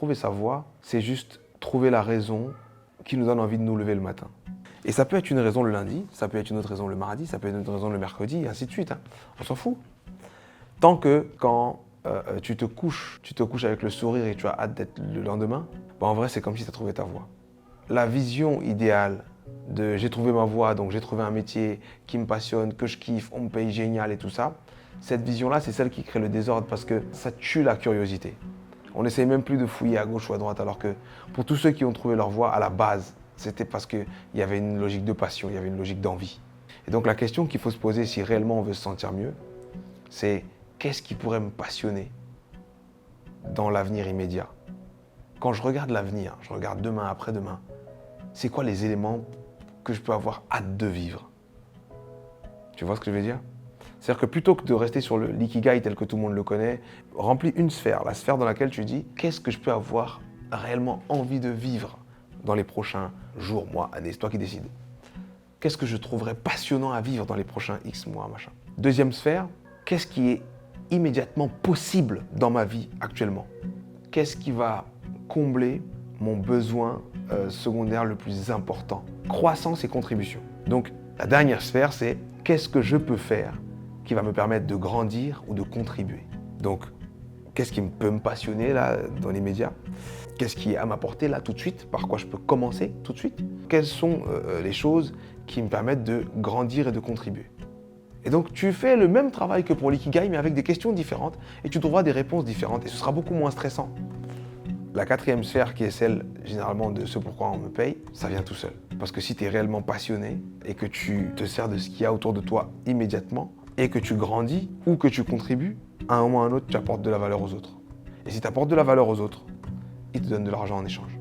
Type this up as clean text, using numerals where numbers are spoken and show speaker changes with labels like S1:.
S1: trouver sa voie, c'est juste trouver la raison qui nous donne envie de nous lever le matin. Et ça peut être une raison le lundi, ça peut être une autre raison le mardi, ça peut être une autre raison le mercredi, et ainsi de suite. On s'en fout. Tant que quand tu te couches avec le sourire et tu as hâte d'être le lendemain, en vrai, c'est comme si tu as trouvé ta voie. La vision idéale de j'ai trouvé ma voie, donc j'ai trouvé un métier qui me passionne, que je kiffe, on me paye génial et tout ça, cette vision-là, c'est celle qui crée le désordre parce que ça tue la curiosité. On n'essaye même plus de fouiller à gauche ou à droite, alors que pour tous ceux qui ont trouvé leur voie, à la base, c'était parce qu'il y avait une logique de passion, il y avait une logique d'envie. Et donc la question qu'il faut se poser si réellement on veut se sentir mieux, c'est qu'est-ce qui pourrait me passionner dans l'avenir immédiat? Quand je regarde l'avenir, je regarde demain, après-demain, c'est quoi les éléments que je peux avoir hâte de vivre? Tu vois ce que je veux dire? C'est-à-dire que plutôt que de rester sur l'ikigai tel que tout le monde le connaît, remplis une sphère, la sphère dans laquelle tu dis qu'est-ce que je peux avoir réellement envie de vivre dans les prochains jours, mois, années, c'est toi qui décides. Qu'est-ce que je trouverais passionnant à vivre dans les prochains X mois, machin. Deuxième sphère, qu'est-ce qui est immédiatement possible dans ma vie actuellement? Qu'est-ce qui va combler mon besoin secondaire le plus important? Croissance et contribution. Donc la dernière sphère, c'est qu'est-ce que je peux faire qui va me permettre de grandir ou de contribuer. Donc, qu'est-ce qui peut me passionner là, dans les médias? Qu'est-ce qui est à m'apporter là tout de suite? Par quoi je peux commencer tout de suite? Quelles sont les choses qui me permettent de grandir et de contribuer? Et donc, tu fais le même travail que pour l'ikigai, mais avec des questions différentes, et tu trouveras des réponses différentes, et ce sera beaucoup moins stressant. La quatrième sphère, qui est celle généralement de ce pourquoi on me paye, ça vient tout seul. Parce que si tu es réellement passionné et que tu te sers de ce qu'il y a autour de toi immédiatement et que tu grandis ou que tu contribues, à un moment ou à un autre, tu apportes de la valeur aux autres. Et si tu apportes de la valeur aux autres, ils te donnent de l'argent en échange.